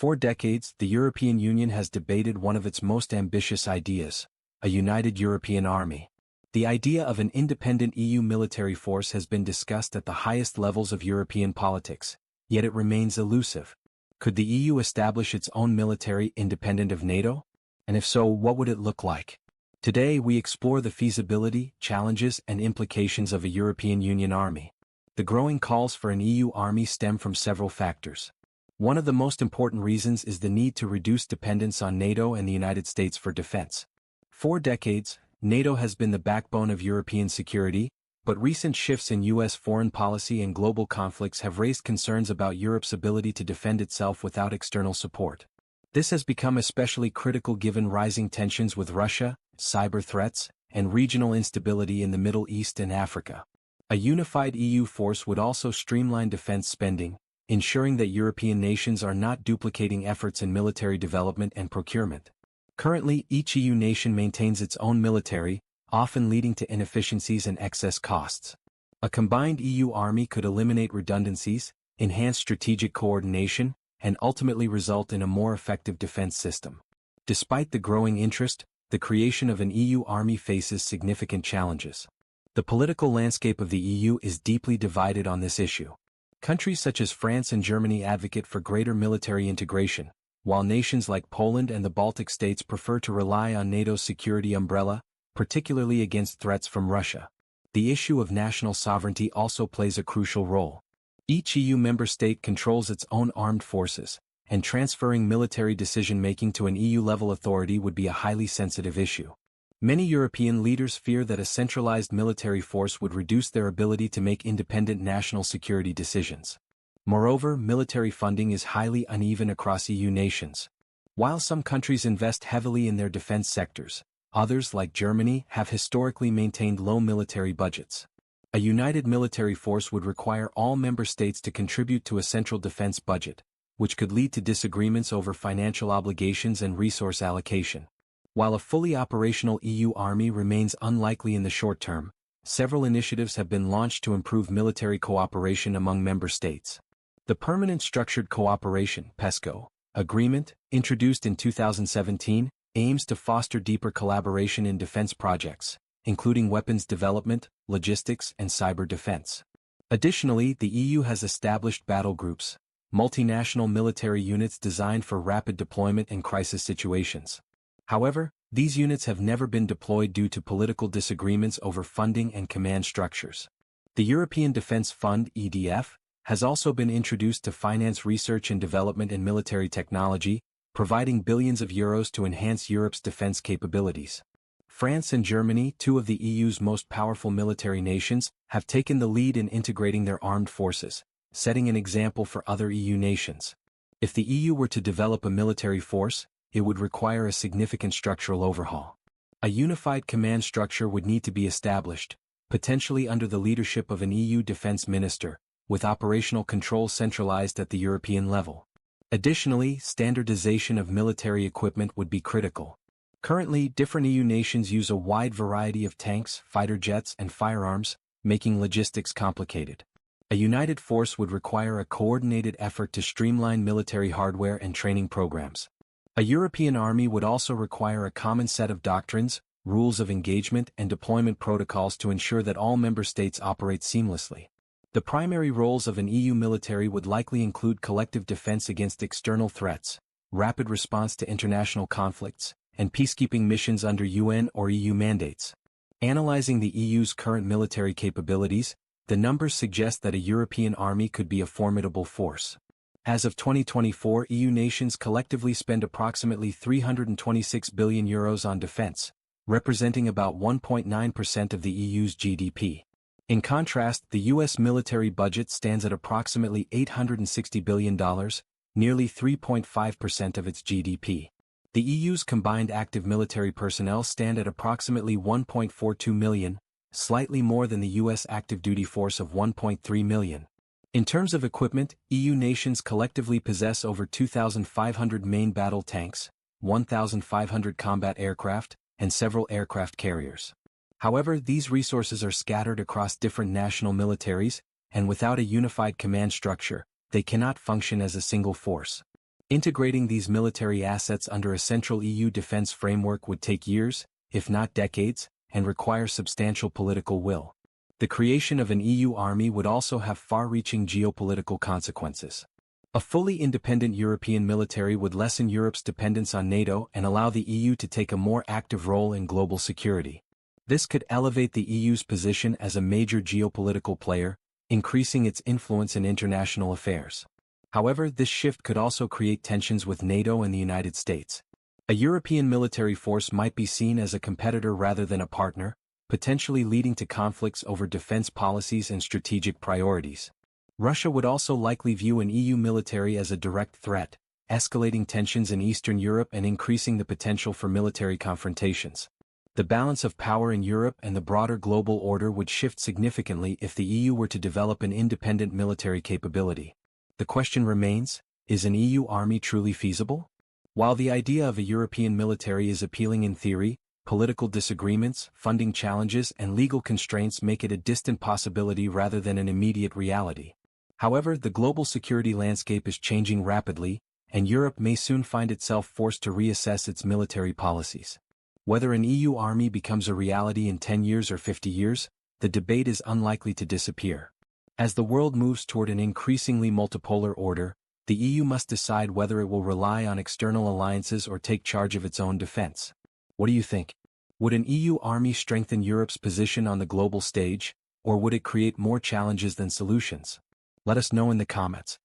For decades, the European Union has debated one of its most ambitious ideas: a united European army. The idea of an independent EU military force has been discussed at the highest levels of European politics, yet it remains elusive. Could the EU establish its own military independent of NATO? And if so, what would it look like? Today we explore the feasibility, challenges, and implications of a European Union army. The growing calls for an EU army stem from several factors. One of the most important reasons is the need to reduce dependence on NATO and the United States for defense. For decades, NATO has been the backbone of European security, but recent shifts in U.S. foreign policy and global conflicts have raised concerns about Europe's ability to defend itself without external support. This has become especially critical given rising tensions with Russia, cyber threats, and regional instability in the Middle East and Africa. A unified EU force would also streamline defense spending, ensuring that European nations are not duplicating efforts in military development and procurement. Currently, each EU nation maintains its own military, often leading to inefficiencies and excess costs. A combined EU army could eliminate redundancies, enhance strategic coordination, and ultimately result in a more effective defense system. Despite the growing interest, the creation of an EU army faces significant challenges. The political landscape of the EU is deeply divided on this issue. Countries such as France and Germany advocate for greater military integration, while nations like Poland and the Baltic states prefer to rely on NATO's security umbrella, particularly against threats from Russia. The issue of national sovereignty also plays a crucial role. Each EU member state controls its own armed forces, and transferring military decision-making to an EU-level authority would be a highly sensitive issue. Many European leaders fear that a centralized military force would reduce their ability to make independent national security decisions. Moreover, military funding is highly uneven across EU nations. While some countries invest heavily in their defense sectors, others, like Germany, have historically maintained low military budgets. A united military force would require all member states to contribute to a central defense budget, which could lead to disagreements over financial obligations and resource allocation. While a fully operational EU army remains unlikely in the short term, several initiatives have been launched to improve military cooperation among member states. The Permanent Structured Cooperation (PESCO) agreement, introduced in 2017, aims to foster deeper collaboration in defense projects, including weapons development, logistics, and cyber defense. Additionally, the EU has established battle groups, multinational military units designed for rapid deployment in crisis situations. However, these units have never been deployed due to political disagreements over funding and command structures. The European Defence Fund (EDF) has also been introduced to finance research and development in military technology, providing billions of euros to enhance Europe's defense capabilities. France and Germany, two of the EU's most powerful military nations, have taken the lead in integrating their armed forces, setting an example for other EU nations. If the EU were to develop a military force, it would require a significant structural overhaul. A unified command structure would need to be established, potentially under the leadership of an EU defense minister, with operational control centralized at the European level. Additionally, standardization of military equipment would be critical. Currently, different EU nations use a wide variety of tanks, fighter jets, and firearms, making logistics complicated. A united force would require a coordinated effort to streamline military hardware and training programs. A European army would also require a common set of doctrines, rules of engagement, and deployment protocols to ensure that all member states operate seamlessly. The primary roles of an EU military would likely include collective defense against external threats, rapid response to international conflicts, and peacekeeping missions under UN or EU mandates. Analyzing the EU's current military capabilities, the numbers suggest that a European army could be a formidable force. As of 2024, EU nations collectively spend approximately €326 billion on defense, representing about 1.9% of the EU's GDP. In contrast, the US military budget stands at approximately $860 billion, nearly 3.5% of its GDP. The EU's combined active military personnel stand at approximately 1.42 million, slightly more than the US active duty force of 1.3 million. In terms of equipment, EU nations collectively possess over 2,500 main battle tanks, 1,500 combat aircraft, and several aircraft carriers. However, these resources are scattered across different national militaries, and without a unified command structure, they cannot function as a single force. Integrating these military assets under a central EU defense framework would take years, if not decades, and require substantial political will. The creation of an EU army would also have far-reaching geopolitical consequences. A fully independent European military would lessen Europe's dependence on NATO and allow the EU to take a more active role in global security. This could elevate the EU's position as a major geopolitical player, increasing its influence in international affairs. However, this shift could also create tensions with NATO and the United States. A European military force might be seen as a competitor rather than a partner, potentially leading to conflicts over defense policies and strategic priorities. Russia would also likely view an EU military as a direct threat, escalating tensions in Eastern Europe and increasing the potential for military confrontations. The balance of power in Europe and the broader global order would shift significantly if the EU were to develop an independent military capability. The question remains, is an EU army truly feasible? While the idea of a European military is appealing in theory, political disagreements, funding challenges, and legal constraints make it a distant possibility rather than an immediate reality. However, the global security landscape is changing rapidly, and Europe may soon find itself forced to reassess its military policies. Whether an EU army becomes a reality in 10 years or 50 years, the debate is unlikely to disappear. As the world moves toward an increasingly multipolar order, the EU must decide whether it will rely on external alliances or take charge of its own defense. What do you think? Would an EU army strengthen Europe's position on the global stage, or would it create more challenges than solutions? Let us know in the comments.